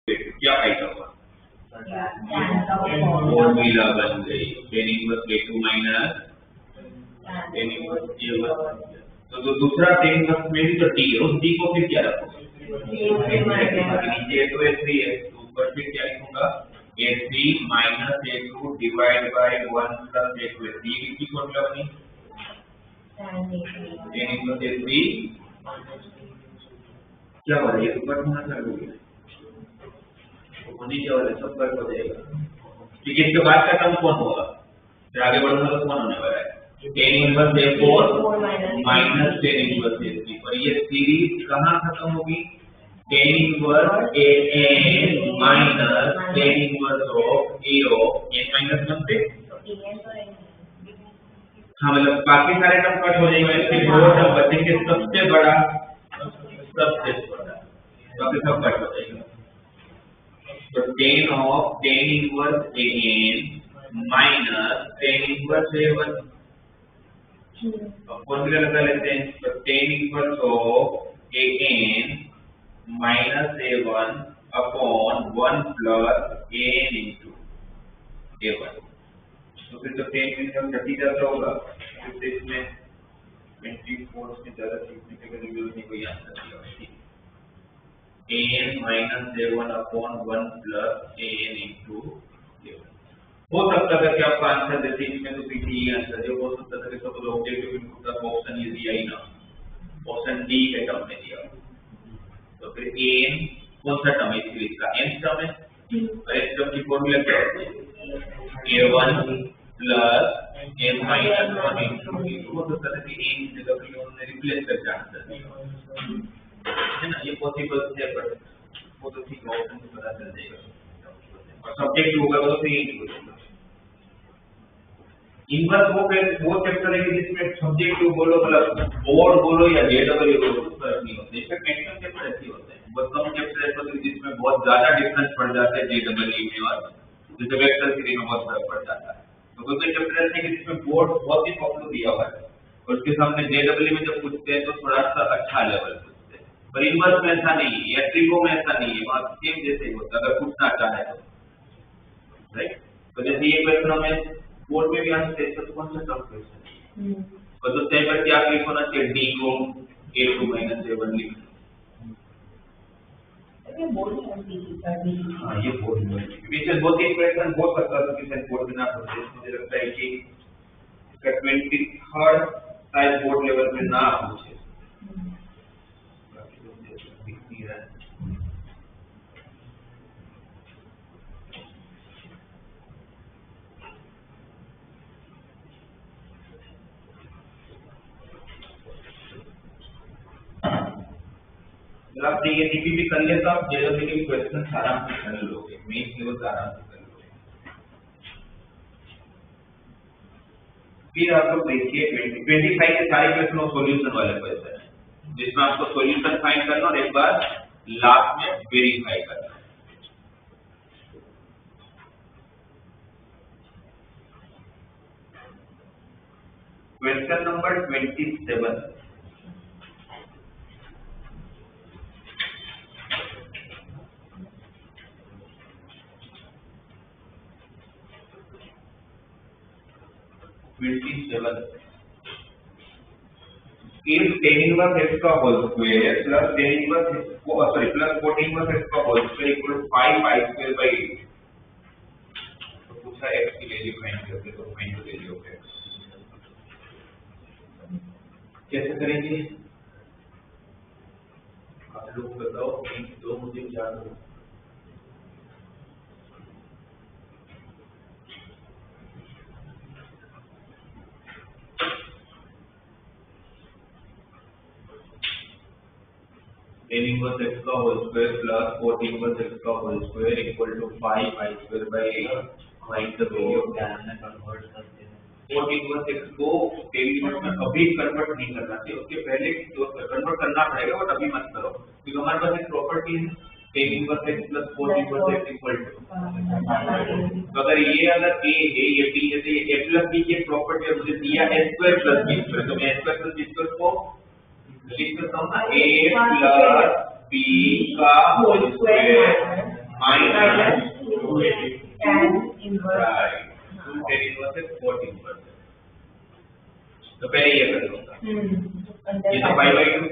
क्या फायदा हुआ? फॉर्मूला बन गई tan inverse a2 minus tan inverse a1। तो दूसरा tan इनवर्स में भी तो d है, उस d को फिर क्या रखोगे? नीचे तो a3 है, तो ऊपर फिर क्या लिखूंगा? a3 minus a2 divide by 1 plus a2। ये किसकी फॉर्मूला बनी? tan इनवर्स a3 क्या हो रहा है? ऊपर होना चालू हो गया, नीचे वाले सब कट हो जाएगा। ठीक है, इसके बाद का टर्म कौन होगा? फिर आगे बढ़ूंगा तो कौन होने वाला है? tan inverse a4 minus tan inverse a3। और ये सीरीज कहाँ खत्म होगी? tan inverse an minus tan inverse of a of n minus 1 पे। हाँ, मतलब बाकी सारे टर्म कट हो जाएंगे, सिर्फ वो टर्म बचेंगे सबसे बड़ा, बाकी सब कट हो जाएगा। तो tan of tan inverse an minus tan inverse a1 formula लगा लेते हैं। तो tan inverse of an minus a1 upon 1 plus an into a1। तो फिर तो tan inverse घटी जाता होगा, फिर इसमें 24 से ज्यादा सीखने के लिए नहीं कोई आंसर दिया an minus a1 upon 1 plus an into a1। हो सकता है कि आपका आंसर जैसे इसमें तो पीछे ये आंसर है, हो सकता है कि सब लोग ऑब्जेक्टिव इनपुट का ऑप्शन ये दिया ही ना, ऑप्शन डी के टर्म में दिया। तो फिर an कौन सा टर्म है? सीरीज का n टर्म है, और इस टर्म की फॉर्मूला क्या होती है? a1 plus n minus 1 into a2। हो सकता है कि n की जगह पे उन्होंने रिप्लेस करके आंसर दिया है ना, ये पॉसिबल है, पर वो तो ठीक ऑप्शन से पता चल जाएगा। और सब्जेक्ट होगा तो फिर यही होगा। इनवर्स वो चैप्टर है कि जिसमें सब्जेक्ट बोलो, मतलब बोर्ड बोलो या जेडब्ल्यू बोलो, फर्क नहीं होता। इसमें मैक्सिमम चैप्टर ऐसे होते हैं, बहुत कम चैप्टर ऐसे होते हैं जिसमें बहुत ज्यादा डिफरेंस पड़ जाता है जेडब्ल्यू में, और जैसे वेक्टर थ्योरी में बहुत फर्क पड़ जाता है। तो कोई चैप्टर ऐसे हैं जिसमें बोर्ड बहुत ही पॉपुलर दिया हुआ है, और उसके सामने जेडब्ल्यू में जब पूछते हैं तो थोड़ा सा अच्छा लेवल पूछते हैं। पर इनवर्स में ऐसा नहीं है, या ट्रिगो में ऐसा नहीं है, वहाँ सेम जैसे ही होता है अगर पूछना चाहे तो, राइट। तो जैसे ये क्वेश्चन हमें बोर्ड में भी आंसर दे सकते, कौन सा टफ क्वेश्चन है, और तो तय करके आप लिखो ना कि डी को a2 माइनस a1 लिख। ये बोर्ड हाँ, ये बोर्ड में विशेष बहुत ही क्वेश्चन हो सकता है कि बोर्ड में ना पूछे। मुझे लगता है कि इसका 23rd टाइप बोर्ड लेवल पे ना पूछे। आप ये टीपी भी कर लेते, आप जेडब्ल्यू के क्वेश्चन आराम से कर लोगे, मेन लेवल आराम से कर लोगे। फिर आप लोग देखिए 25 के सारे क्वेश्चन सॉल्यूशन वाले क्वेश्चन है, जिसमें आपको सॉल्यूशन फाइंड करना और एक बार लास्ट में वेरीफाई करना। Question number 27। If tan inverse x का whole square plus tan inverse plus 14 inverse x का whole square equal to 5 i square by 8, तो पूछा x की वैल्यू फाइंड करके, तो find the value of x कैसे करेंगे? आप लोग बताओ, दो मुझे क्या करूं? tan inverse x का whole square plus 14 inverse x का whole square equal to 5 i square by 8, find the value of tan में कन्वर्ट करते हैं। 14 inverse x को tan inverse में अभी कन्वर्ट नहीं करना चाहिए, उसके पहले तो कन्वर्ट करना पड़ेगा, बट अभी मत करो, क्योंकि हमारे पास एक प्रॉपर्टी है tan inverse x plus 4 inverse x equal to, तो अगर ये अगर a है, ये b है, तो ये a प्लस b की प्रॉपर्टी है, मुझे दिया a square plus b square, तो मैं a square plus b square को लिख सकता हूँ ना, a प्लस b का whole square minus tan inverse right 2 tan inverse है 14%। तो पहले ये कर लूंगा, ये तो 5/2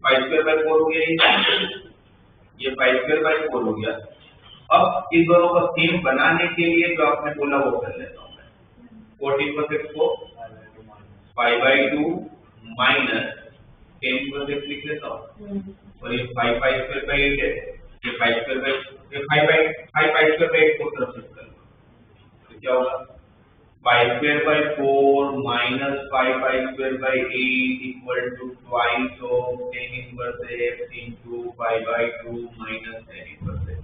5/4 हो गया, ये 5/4 हो गया। अब इन दोनों को सेम बनाने के लिए जो आपने बोला वो कर लेता हूँ मैं। 14% को 5/2 माइनस 10% लिख लेता हूँ, और ये 5/2 का 8 है, ये 5/2 को तरफ शिफ्ट कर लो, तो क्या होगा 5/4 minus 5/8 equal to twice of tan inverse x into 5/2 minus tan inverse x।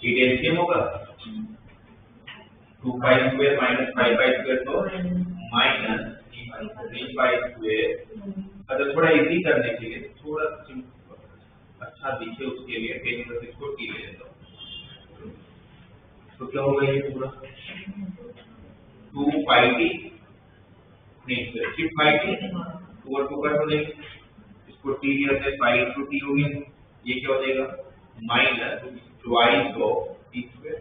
ये एलसीएम होगा 2/2 minus 5/2 तो minus 3/2। अगर थोड़ा इजी करने के लिए थोड़ा अच्छा दिखे उसके लिए tan inverse x को t ले लेता हूँ, तो क्या होगा ये पूरा 2 pi t नहीं 6 pi t ओवर टू कर हो जाएगी, इसको t लिया तो pi into t हो गया, ये क्या हो जाएगा minus twice of t square.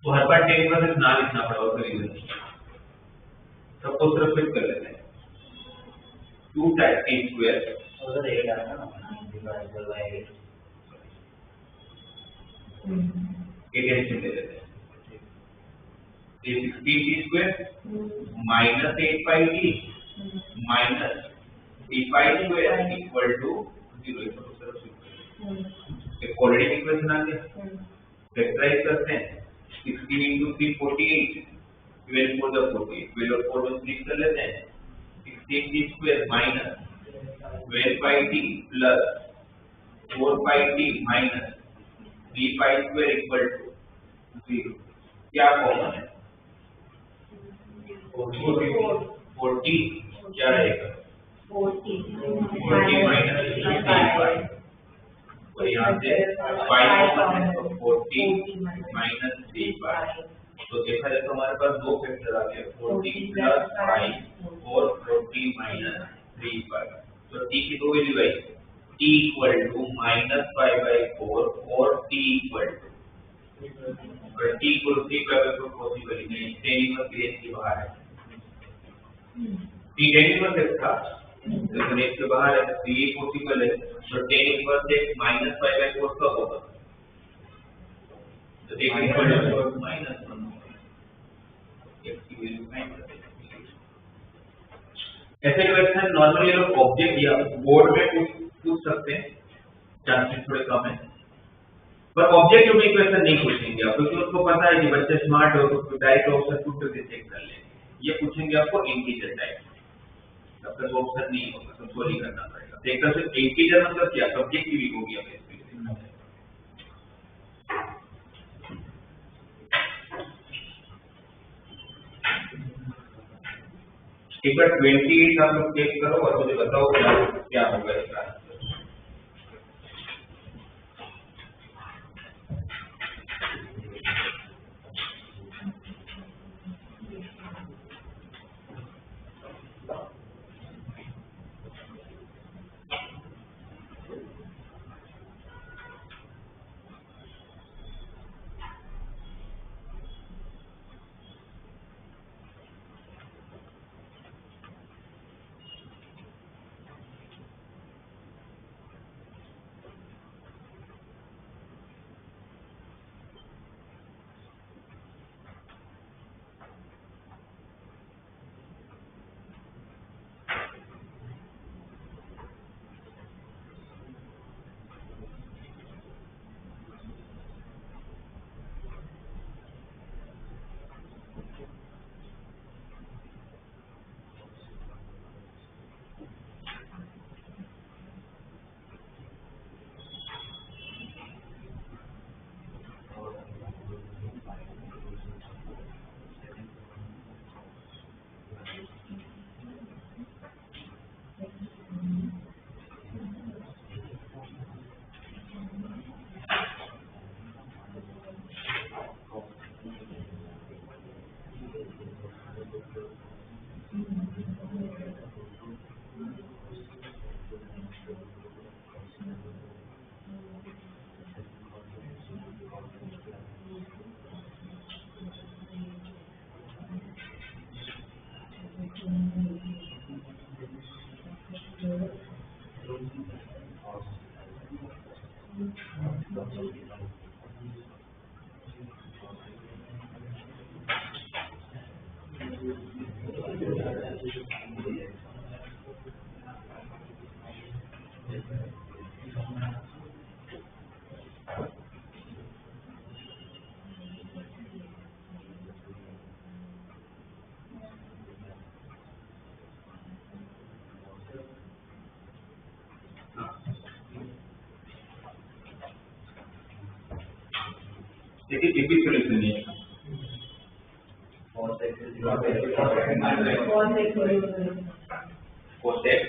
तो हर बार tan इनवर्स ना लिखना पड़ा उसका रीजन नहीं, सबको सिर्फ फिट कर लेते हैं 2 टाइम्स t स्क्वायर उधर 8 आएगा ना डिवाइडेड बाय 8 एलसीएम ले लेते हैं, ये 16 t square minus 8 pi t minus 3 pi square equal to 0। इसको सिर्फ सिंपल एक कोऑर्डिनेट इक्वेशन आ गया, फैक्टराइज करते हैं 16 into 3 48, 12 4 the 48, 12 और 4 में स्प्लिट कर लेते हैं, 16 t square minus 12 pi t plus 4 pi t minus 3 pi square equal to 0। क्या कॉमन है 40 क्या रहेगा 40 माइनस 3 और यहाँ से 5 कॉमन है तो 40 माइनस 3 तो देखा जाए तो हमारे पास दो फैक्टर आ गए 40 प्लस 5 और 40 माइनस 3। तो t की दो वैल्यू आई, t इक्वल टू -5/4 और t इक्वल टू, अगर t इक्वल टू 3 तो पॉसिबल ही नहीं, tan इनवर्स रेंज के बाहर है, t tan इनवर्स x था लेकिन रेंज के बाहर है, तो ये पॉसिबल है, तो tan इनवर्स x -5/4 कब होगा, तो tan इनवर्स -1 x की वैल्यू फाइंड करते हैं। ऐसे क्वेश्चन नॉर्मली लोग ऑब्जेक्ट या बोर्ड में पूछ सकते हैं, चांसेस थोड़े कम है, पर ऑब्जेक्ट में क्वेश्चन नहीं पूछेंगे आप, क्योंकि उनको पता है कि बच्चे स्मार्ट हो तो डायरेक्ट ऑप्शन टू से चेक कर लेंगे। ये पूछेंगे आपको इंटीजर टाइप, तब तक ऑप्शन नहीं होगा, सबको नहीं करना पड़ेगा। देखकर सिर्फ इंटीजर मतलब क्या, सब्जेक्टिव हो गया बेसिकली। एक बार 28 आप लोग चेक करो और मुझे बताओ क्या होगा इसका। देखिए टिपिकल सॉल्यूशन है cos x cos x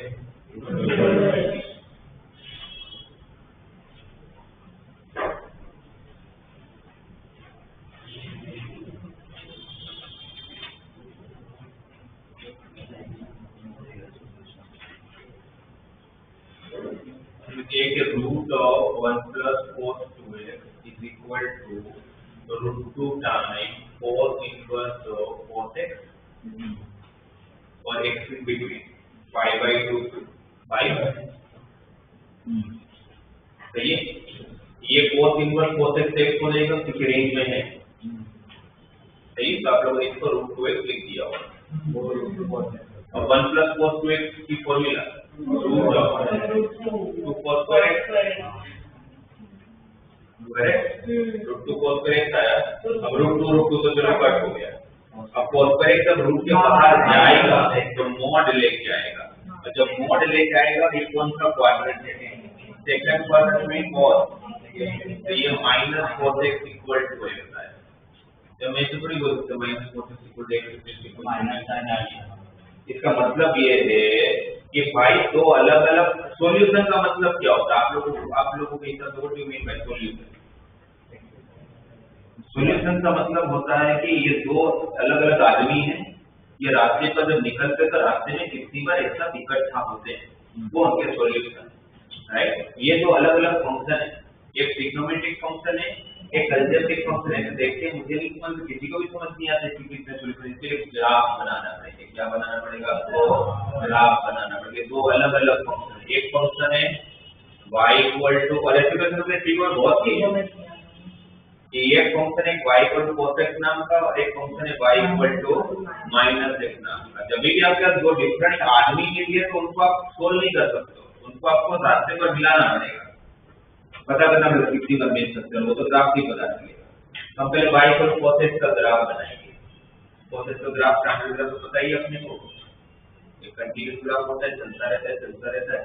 take a root of 1 plus cos 2x is equal to root 2 times cos inverse of cos x और x in between pi by 2 pi सही है। ये cos inverse cos x x हो जाएगा क्योंकि range में है सही। तो आप लोगों ने इसको root 2x लिख दिया होगा और 1 plus cos 2x की formula root of 2 cos square x correct root 2 cos square x आया। अब रूट 2 तो चलो कट हो गया। अब cos square x जब रूट के बाहर जाएगा तो मॉड लेके आएगा और जब मॉड लेके आएगा ये कौन सा क्वाड्रेंट है सेकंड क्वाड्रेंट में cos तो ये minus cos x equal to होता है। जब मैं इसे थोड़ी बोल सकता minus cos x equal to x minus sine आ गया। इसका मतलब ये है कि भाई दो अलग अलग सॉल्यूशन का मतलब क्या होता है आप लोगों के हिसाब से what you mean by solution. Solution का मतलब होता है कि ये दो अलग अलग आदमी हैं ये रास्ते पर जब निकलते तो रास्ते में कितनी बार एक साथ इकट्ठा होते हैं वो उनके सॉल्यूशन है राइट। ये दो अलग अलग फंक्शन है एक ट्रिग्नोमेट्रिक फंक्शन है एक अलजेब्रिक फंक्शन है। तो देखते हैं मुझे भी समझ किसी को भी समझ नहीं आता कि कितने सॉल्यूशन इसके लिए ग्राफ बनाना पड़ेगा। क्या बनाना पड़ेगा तो ग्राफ बनाना पड़ेगा। दो अलग अलग फंक्शन एक फंक्शन है y इक्वल टू और ऐसे करके हमने ठीक है बहुत ही कि एक फंक्शन है y equal to cos x नाम का और एक फंक्शन है y equal to minus x नाम का। जब भी आपके पास दो डिफरेंट आदमी के लिए तो उनको आप सोल्व नहीं कर सकते उनको आपको रास्ते पर मिलाना पड़ेगा पता करना पड़ेगा कितनी बार मिल सकते हैं वो तो ग्राफ ही पता चलेगा। हम पहले y equal to cos x का ग्राफ बनाएंगे। cos x का ग्राफ स्टैंडर्ड ग्राफ तो पता ही अपने को एक कंटीन्यूअस ग्राफ होता है चलता रहता है।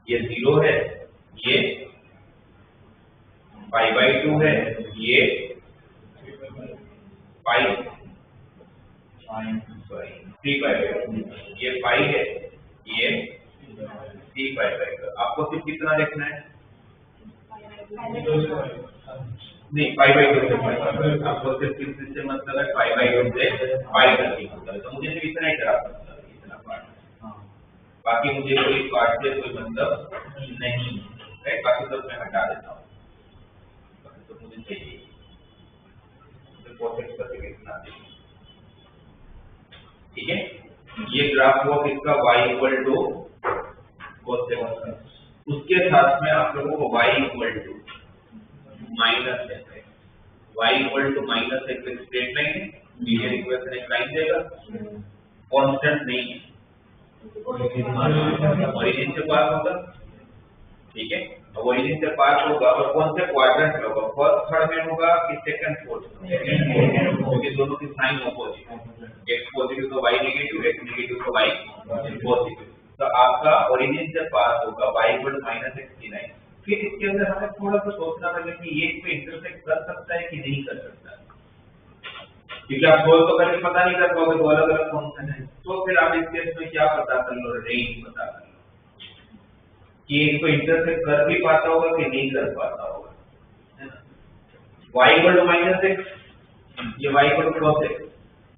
ये 0 है ये पाई बाई 2 है ये पाई 3 पाई बाई 2 ये पाई है ये 3 पाई बाई 2। आपको सिर्फ कितना देखना है नहीं पाई बाई 2 से पाई आपको सिर्फ इससे मतलब है पाई बाई 2 से पाई तक ही होता है। तो मुझे सिर्फ इतना ही ग्राफ मतलब है इतना पार्ट बाकी मुझे कोई पार्ट से कोई मतलब नहीं है बाकी सब मैं हटा देता हूँ तो मुझे चाहिए तो cos x का कितना ठीक है। ये ग्राफ हुआ किसका y equal to cos x उसके साथ में आप लोगों को y equal to minus x y equal to minus x एक स्ट्रेट लाइन है लीनियर इक्वेशन एक लाइन देगा कांस्टेंट नहीं है ओरिजिन से पास होगा ठीक है। अब ओरिजिन से पास होगा और कौन से क्वाड्रेंट में होगा फर्स्ट थर्ड में होगा कि सेकंड फोर्थ क्योंकि दोनों की साइन ऑपोजिट x पॉजिटिव तो y नेगेटिव x नेगेटिव तो y पॉजिटिव। तो आपका ओरिजिन से पास होगा y equal to minus x की लाइन। फिर इसके अंदर हमें थोड़ा सा सोचना पड़ेगा कि ये पे इंटरसेक्ट कर सकता है कि नहीं कर सकता क्योंकि आप सोल्व तो करके पता नहीं कर पाओगे दो अलग अलग फंक्शन है। तो फिर आप इस केस में क्या पता कर लो रेंज पता कर लो कि इसको इंटरसेक्ट कर भी पाता होगा कि नहीं कर पाता होगा। y equal to minus x ये y equal to cos x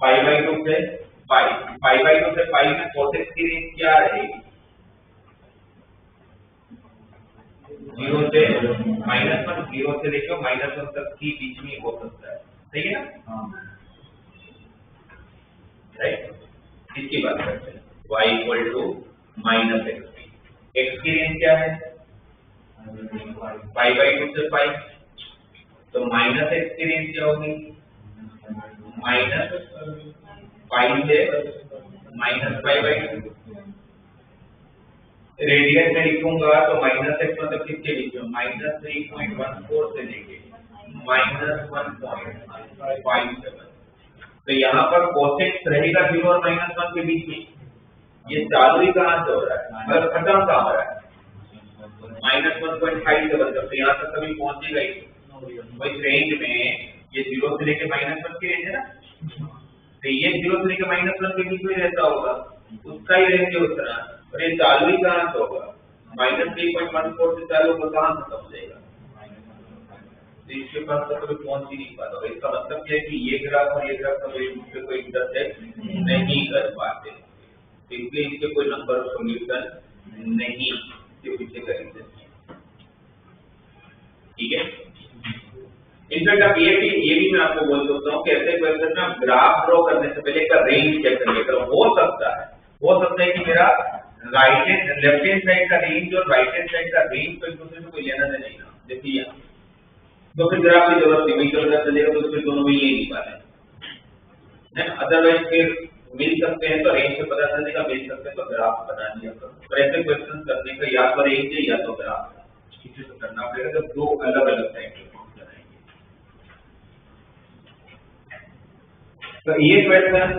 pi by 2 से पाई बाई 2 से पाई में cos x की रेंज क्या रहेगी 0 से -1 0 से लेकर -1 तक की बीच में हो सकता है सही है ना राइट। इसकी बात करते हैं y equal to minus x की रेंज क्या है पाई बाई 2 से पाई, तो माइनस एक्स की रेंज क्या होगी? माइनस पाई से माइनस पाई बाई 2। रेडियन में लिखूंगा तो माइनस एक्स मतलब किसके बीच में? माइनस 3.14 से लेके माइनस 1.57। तो यहाँ पर कोसेक्स रहेगा 0 और माइनस 1 के बीच में। ये चालू ही कहाँ से हो रहा है, मतलब खत्म कहाँ हो रहा है? माइनस 1.57 तक, तो यहाँ तक कभी पहुंचेगा ही। तो इस रेंज में ये 0 से लेके माइनस 1 की रेंज है ना, तो ये 0 से लेके माइनस 1 के बीच में रहता होगा, उसका ही रेंज है उतना। और ये चालू ही कहाँ से होगा? माइनस 3.14 से चालू होगा, कहाँ खत्म हो जाएगा? तो इसके पास तो कभी पहुंच ही नहीं पाता। इसका मतलब क्या है कि ये ग्राफ और ये ग्राफ का एक दूसरे को इंटरसेक्ट नहीं कर पाते, इसलिए इसके कोई नंबर ऑफ सॉल्यूशन नहीं के पीछे करेंगे। ठीक है, इनफैक्ट आप ये भी मैं आपको बोल सकता हूँ कि ऐसे क्वेश्चन में ग्राफ ड्रॉ करने से पहले इसका रेंज चेक कर लेकर हो सकता है कि मेरा लेफ्ट हैंड साइड का रेंज और राइट हैंड साइड का रेंज तो एक दूसरे से कोई लेना नहीं ना, जैसे यहाँ तो फिर ग्राफ की जरूरत नहीं, वही चलेगा, तो फिर दोनों में ये नहीं पाते है। अदरवाइज फिर मिल सकते हैं तो रेंज से पता चलेगा, मिल सकते हैं तो ग्राफ बना दिया करो। तो ऐसे क्वेश्चन करने का या तो रेंज है या तो ग्राफ है, किसी से करना पड़ेगा जब दो अलग अलग टाइप के फॉर्म कराएंगे। तो ये क्वेश्चन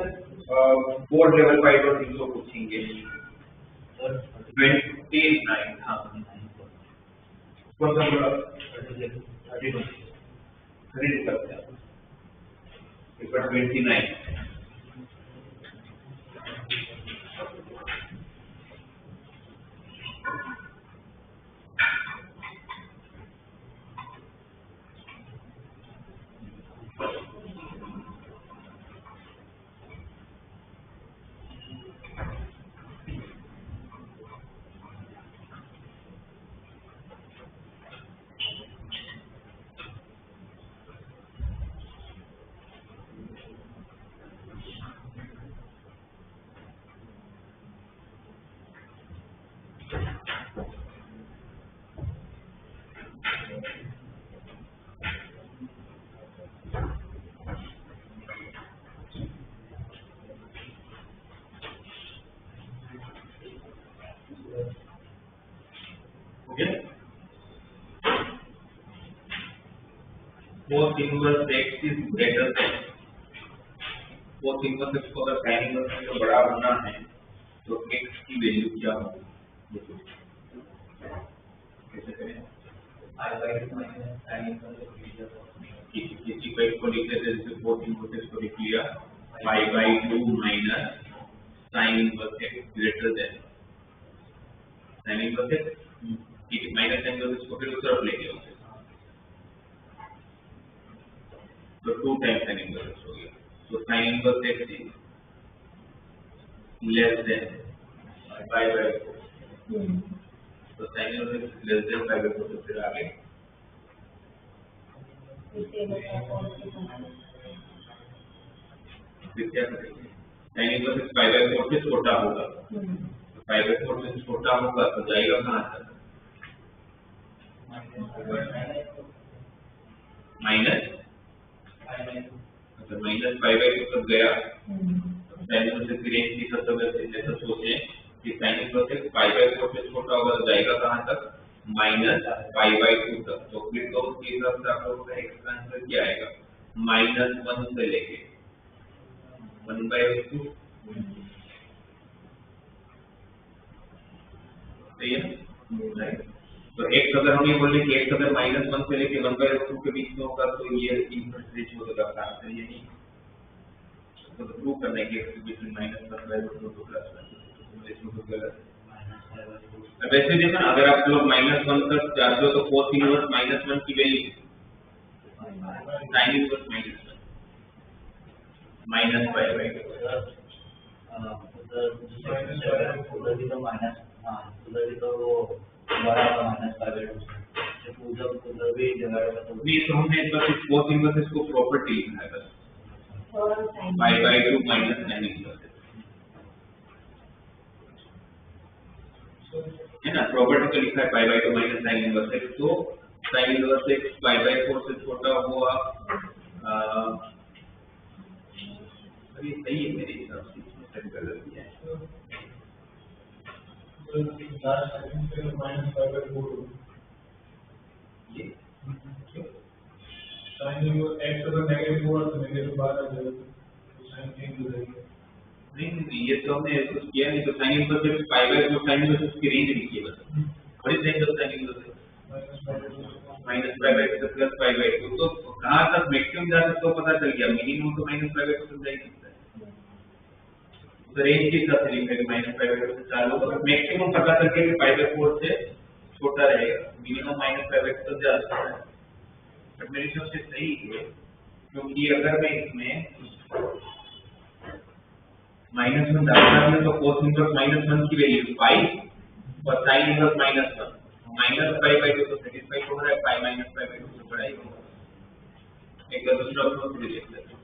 बोर्ड लेवल 5 और 6 को पूछेंगे। 29 हाँ कौन सा बोला? 30 सकते हैं। 29 cos inverse x is greater than cos inverse x को अगर sin inverse से बड़ा होना है तो x की वैल्यू क्या होगी? कैसे करें? किसी को इसको लिख लेते हैं, जैसे cos inverse x को लिख लिया pi/2 minus sin inverse x greater than sin inverse x, ठीक है, माइनस sin inverse x को फिर उस तरफ लेके आओ तो 2 times sin inverse x हो गया। तो sin inverse x is less than pi/4। तो sin inverse x less than pi/4 से फिर आगे फिर क्या करेंगे? sin inverse x pi/4 से छोटा होगा, तो pi/4 से छोटा होगा तो जाएगा कहाँ तक? माइनस अच्छा माइनस pi/2 तक गया। sin inverse x रेंज की सब जगह सोचे कि sin inverse x pi/4 से छोटा होगा तो जाएगा कहाँ तक? माइनस pi/2 तक। तो फिर तो उसके हिसाब से आप लोगों का x का आंसर क्या आएगा? -1 से लेके 1/2। सही है? राइट। तो x अगर हम ये बोले कि x अगर -1 से लेके 1/2 के बीच में होगा तो ये इनवर्स रेशियो होगा, आंसर ये नहीं। तो प्रूव करना है कि x बिटवीन -1/2 तो +1 रेशियो तो गलत है। अब ऐसे देखो ना, अगर आप लोग -1 तक जाते हो तो cos इनवर्स -1 की वैल्यू sin इनवर्स -1 -pi/2 तो हमने बस इस cos इनवर्स को प्रॉपर्टी लिखा है बस pi/2 sin इनवर्स। है ना, प्रॉपर्टी तो लिखा है pi by 2 minus sine inverse x, तो sine inverse x pi by 4 से छोटा हुआ, अभी सही है मेरे हिसाब से, इसमें सेट कर दिया है। minus 5/4 ये sin inverse x अगर नेगेटिव हुआ तो नेगेटिव बाहर आ जाएगा, तो sin चेंज हो जाएगी। नहीं, ये तो हमने कुछ किया नहीं, तो sine inverse x pi by 4 sign inverse x की रेंज लिखी है बस, बड़ी range of sine inverse minus pi by 2 plus pi by 2, तो कहाँ तक मैक्सिमम जा सकता है पता चल गया, मिनिमम तो माइनस पाई बाई 2 तक जा ही सकता है, तो रेंज के हिसाब से लिखेंगे माइनस पाई बाई 2 से चालू होगा, मैक्सिमम पता चल गया कि पाई बाई 4 से छोटा रहेगा, मिनिमम माइनस पाई बाई 2 तक जा सकता है। बट मेरे हिसाब से सही है, क्योंकि अगर मैं इसमें -1 डालता हूं तो cos इनवर्स -1 की वैल्यू पाई और sin inverse -1, minus pi by 2 तो सेटिस्फाई हो रहा है, पाई माइनस पाई बाई 2 से बड़ा ही होगा। एक दूसरा अप्रोच भी देख लेते हैं।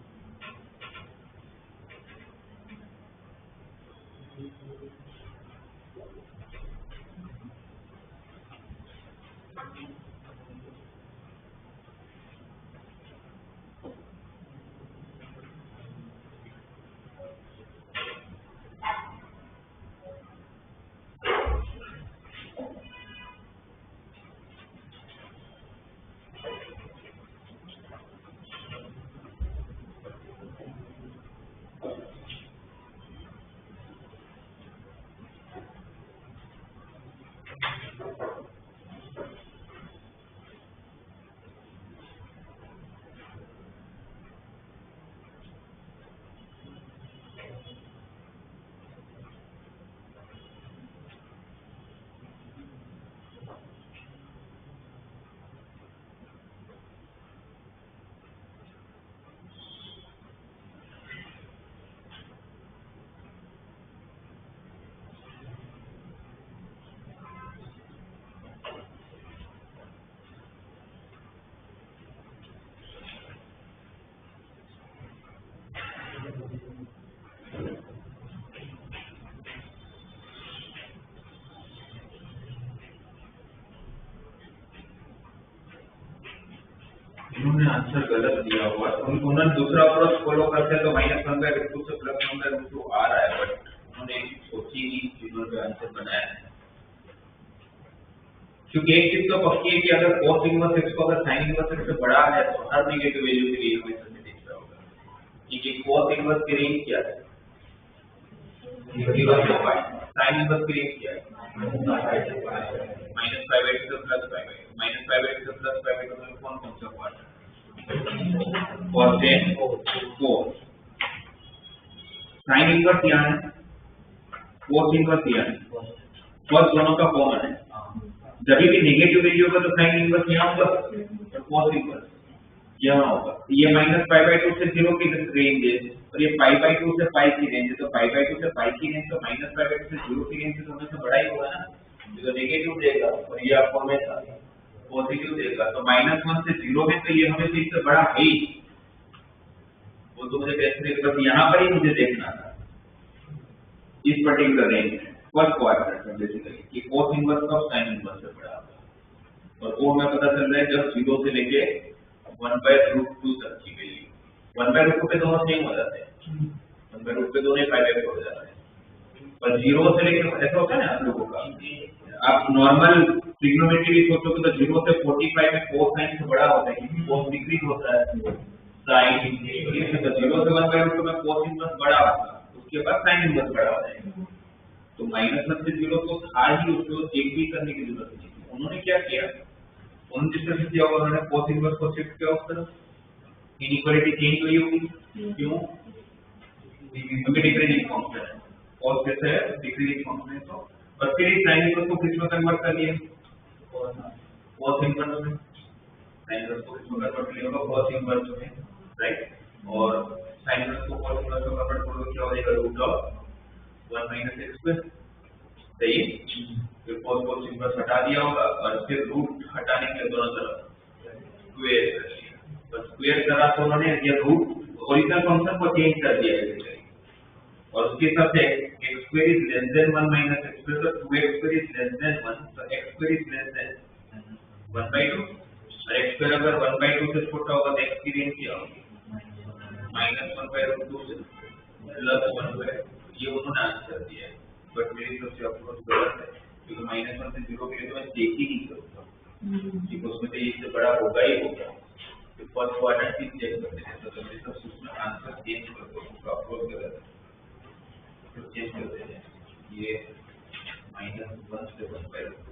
इन्होंने आंसर गलत दिया हुआ, उन्होंने दूसरा अप्रोच फॉलो करते हैं तो -1/√2 से +1/√2 आ रहा है, बट उन्होंने सोची नहीं, जिन्होंने आंसर बनाया है। क्योंकि एक चीज तो पक्की है कि अगर cos इनवर्स x को अगर sin इनवर्स x से बड़ा है तो हर नेगेटिव वैल्यू के लिए हमें ऐसे दिख रहा होगा कि cos इनवर्स की रेंज क्या है, 0 से पाई, sin इनवर्स की रेंज क्या है, -π/2 से +π/2, -π/2 से +π/2 में कौन कौन सा पार्ट है, cos 4, sin इनवर्स यहाँ है, cos इनवर्स यहाँ है, cos दोनों का कॉमन है, जब भी नेगेटिव वैल्यू होगा तो sin इनवर्स यहाँ होगा और cos इनवर्स यहाँ होगा। ये -π/2 से 0 की रेंज है और ये π/2 से पाई की रेंज है, तो π/2 से पाई की रेंज तो -π/2 से 0 की रेंज तो हमेशा बड़ा ही होगा ना, तो नेगेटिव देगा और ये आपको हमेशा पॉजिटिव देगा, तो -1 से 0 में तो ये हमेशा इससे बड़ा है ही, वो तो मुझे कैसे बस यहाँ पर ही मुझे देखना था इस पर्टिकुलर रेंज में फर्स्ट क्वाड्रेंट में बेसिकली कि cos इनवर्स का sin इनवर्स से बड़ा होगा, और वो हमें पता चल रहा है जब 0 से लेके 1/√2 तक की वैल्यू, 1/√2 पे दोनों सेम हो जाते हैं, 1/√2 पे दोनों π/2 हो जाते हैं, पर 0 से लेके ऐसा होता है ना आप लोगों का, आप नॉर्मल ट्रिग्नोमेट्री भी सोचोगे तो 0 से 45 में cos sin से बड़ा होता है क्योंकि cos डिक्रीज होता है, sin इंक्रीज होता है, 0 से 1/√2 में cos इनवर्स बड़ा होगा, उसके बाद sin इनवर्स बड़ा हो जाएगा, तो -1 से 0 तो था ही, उसको चेक भी करने की जरूरत नहीं थी। उन्होंने क्या किया, उन्होंने जिस किया होगा उन्होंने cos इनवर्स को शिफ्ट किया उस तरफ, इनइक्वालिटी चेंज हुई होगी, क्यों, क्योंकि डिक्रीजिंग फंक्शन है, cos कैसे है डिक्रीजिंग फंक्शन है, तो और फिर sin इनवर्स को किस में कन्वर्ट कर लिया, cos इनवर्स में, sin इनवर्स को किस में कन्वर्ट कर लिया होगा, cos इनवर्स में, राइट, और sin इनवर्स को cos इनवर्स में कन्वर्ट करोगे क्या हो जाएगा, √1 - x², सही है, फिर cos इनवर्स हटा दिया होगा और फिर रूट हटाने के लिए दोनों तरफ स्क्वायर कर लिया, बस स्क्वायर करा तो उन्होंने ये रूट ओरिजिनल फंक्शन को चेंज कर दिया है और उसके साथ x² > 1 - x² square तो 2x square is less than 1, तो x square is less than 1/2, और x square अगर 1/2 से छोटा होगा तो x की रेंज क्या होगी? -1/2 से +1/2। ये उन्होंने आंसर दिया है, बट मेरी तरफ से अप्रोच गलत है, क्योंकि -1 से 0 के लिए तो मैं देख ही नहीं सकता, क्योंकि उसमें तो इससे बड़ा होगा ही होगा। तो फर्स्ट क्वाड्रेंट चेक कर लेते हैं, तो मेरी तरफ से उसमें आंसर चेंज कर दो, उसका अप्रोच गलत है, तो चेंज कर देते हैं, ये -1 से 1/2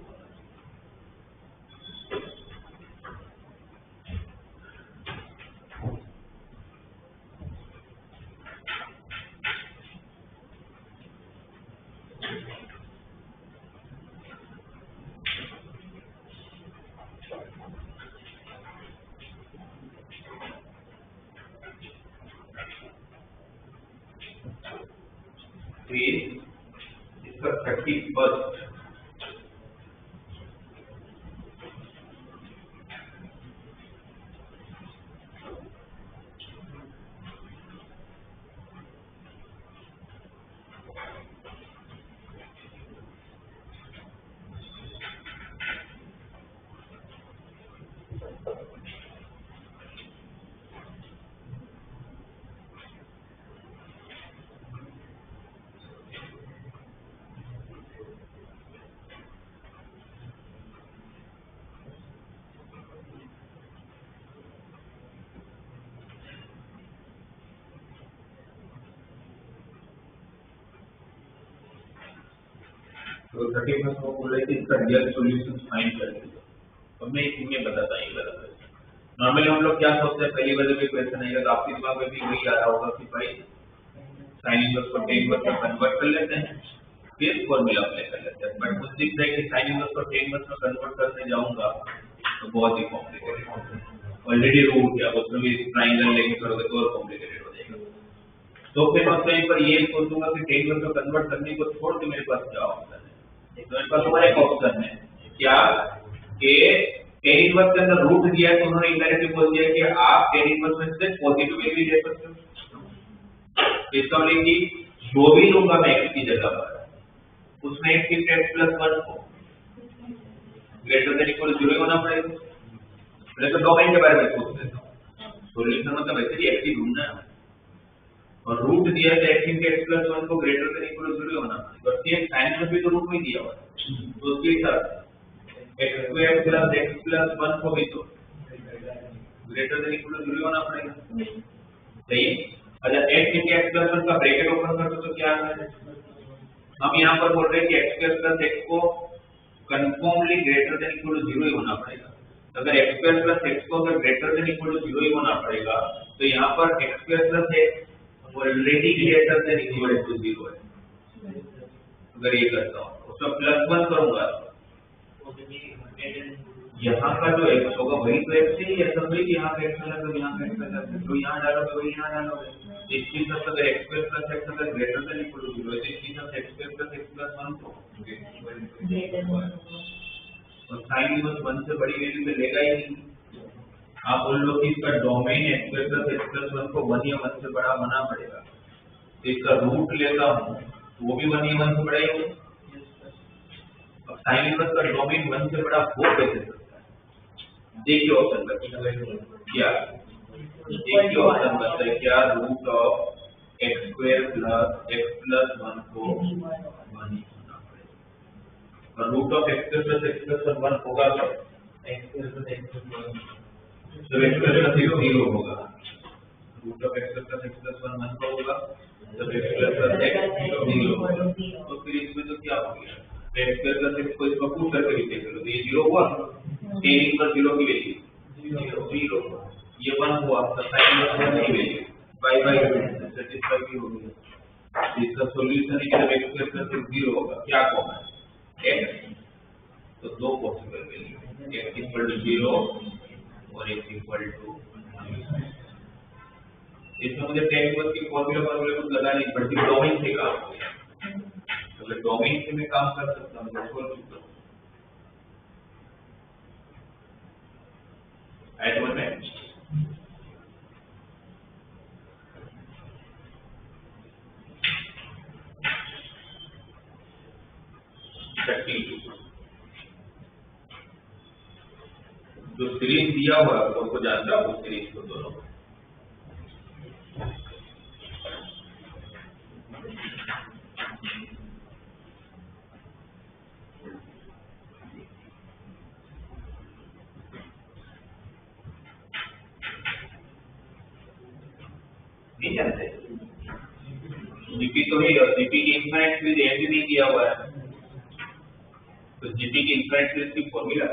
फिर इसका 31st तो 31st को बोल रहे थे इसका रियल सॉल्यूशन फाइंड कर लीजिए। तो मैं इसमें बताता हूँ गलत है। नॉर्मली हम लोग क्या सोचते हैं, पहली बार जब ये क्वेश्चन आएगा तो आपके दिमाग में भी वही आ रहा होगा कि भाई साइन इनवर्स को टेन इनवर्स में कन्वर्ट कर लेते हैं, फिर फॉर्मूला अप्लाई कर लेते हैं। बट मुझे दिख रहा है कि साइन इनवर्स को टेन इनवर्स में कन्वर्ट करने जाऊंगा तो बहुत ही कॉम्प्लिकेटेड होगा। ऑलरेडी रूट है, उसमें भी ट्राइंगल लेके करोगे तो और कॉम्प्लिकेटेड हो जाएगा। तो फिर मैं कहीं पर ये सोचूंगा कि टेन इनवर्स को कन्वर्ट करने को छोड़ के मेरे पास क्या ऑप्शन है, तो मेरे पास हमारा एक ऑप्शन है क्या कि टेन इनवर्स के अंदर रूट दिया है, तो उन्होंने इनडायरेक्टली बोल दिया कि आप टेन इनवर्स में से पॉजिटिव वैल्यू ले सकते हो। इसका मतलब कि जो भी लूंगा मैं x की जगह पर, उसमें x की x + 1 को ग्रेटर देन इक्वल 0 होना पड़ेगा। मैं तो डोमेन के बारे में सोच लेता हूँ, सॉल्यूशन मतलब वैसे ही x की ढूंढना है, और रूट दिया है x × x + 1 को ग्रेटर देन इक्वल 0 होना पड़ेगा। और ये साइन में भी तो रूट में दिया हुआ है, तो उसके हिसाब से x² + x + 1 को भी तो ग्रेटर देन इक्वल 0 होना पड़ेगा। सही है। अच्छा, x × x + 1 का ब्रैकेट ओपन कर दो तो क्या है, हम यहाँ पर बोल रहे हैं कि x² + x को कंफर्मली ग्रेटर देन इक्वल 0 ही होना पड़ेगा। अगर x² + x को अगर ग्रेटर देन इक्वल 0 ही होना पड़ेगा, तो यहाँ पर x² + x already greater than equal to 0 है। अगर ये करता हूँ उसका +1 करूंगा, यहाँ का जो x होगा वही तो x है, ऐसा नहीं कि यहाँ का x अलग है यहाँ का x अलग है, तो यहाँ डालोगे वही यहाँ डालोगे। इसकी तरफ अगर x² + x अगर ग्रेटर देन इक्वल टू 0 है, तो इसकी तरफ x² + x + 1 को और साइन इनवर्स 1 से बड़ी वैल्यू तो लेगा ही नहीं। आप बोल लो कि इसका डोमेन x² + x + 1 को 1 या 1 से बड़ा होना पड़ेगा, तो इसका रूट लेता हूँ वो भी 1 या 1 से बड़ा ही होगा। अब साइन इनवर्स का डोमेन 1 से बड़ा हो कैसे सकता है? देखिए ऑप्शन का क्या, देखिए ऑप्शन बताता है क्या, रूट ऑफ x² + x + 1 को 1 ही होना पड़ेगा, और रूट ऑफ x² + x + 1 होगा क्या, x² + x + 1 तो x² + 0 होगा, रूट ऑफ x² + x + 1 1 का होगा, तो x² + x 0 होगा। तो फिर इसमें तो क्या हो गया, x² + x को इसको पुट करके भी देख लो, ये 0 हुआ, tan इनवर्स 0 की वैल्यू 0, ये 1 हुआ, तो sin इनवर्स 1 की वैल्यू बाय सेटिस्फाई भी हो गया। इसका सॉल्यूशन है कि जब x² + x 0 होगा, क्या कॉमन x, तो दो पॉसिबल वैल्यू x = 0 और x = इसमें मुझे tan इनवर्स की फॉर्मूला कुछ लगा नहीं पड़ती, डोमेन से काम हो गया। तो अगर डोमेन से मैं काम कर सकता हूँ तो छोड़ चुका हूँ। ऐड वन है जो सीरीज दिया हुआ है वो जानते हो, उस सीरीज को दोनों नहीं जानते। जीपी तो ही, और जीपी की इनफाइनाइट सीरीज एंड नहीं किया हुआ है, तो जीपी की इनफाइनाइट सीरीज की फॉर्मूला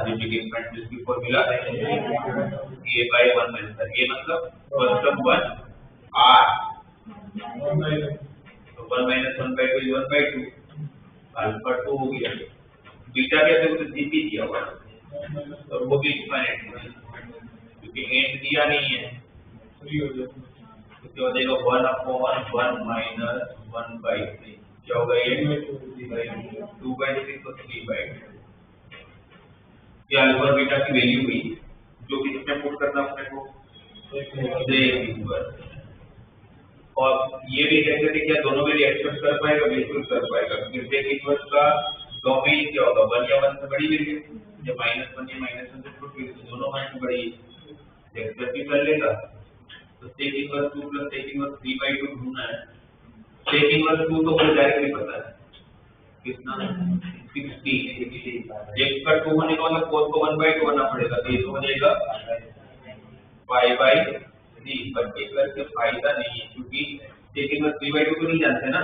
जीपी की इनफाइनाइट सीरीज की फॉर्मूला a/1 माइनस ये मतलब फर्स्ट टर्म 1 r, तो 1 - 1/2 is 1/2, अल्फा 2 हो गया। बीटा क्या है, तो जीपी दिया हुआ है और वो भी इनफाइनाइट है क्योंकि एंड दिया नहीं है, तो क्या हो जाएगा 1/1 माइनस 1/3 क्या होगा, ये 2/3 तो 3/2। ये अल्फा बीटा की वैल्यू हुई जो कि इसमें पुट करना अपने को इनवर्स। और ये भी कहते थे क्या दोनों वैल्यू एक्सेप्ट कर पाएगा, बिल्कुल कर पाएगा, क्योंकि सेक इनवर्स का डोमेन क्या होगा, 1 या 1 से बड़ी वैल्यू, या -1 या -1 से छोटी, दोनों 1 से बड़ी एक्सेप्ट ही कर लेगा। तो sec inverse 2 plus sec inverse 3/2 ढूंढना है। सेक इनवर्स 2 तो मुझे डायरेक्टली पता है कितना, 60। x का 2 होने का मतलब 4 को 1/2 होना पड़ेगा, तो ये तो हो जाएगा π/3, पर ये करके फायदा नहीं है क्योंकि सेक इनवर्स 3/2 को नहीं जानते ना,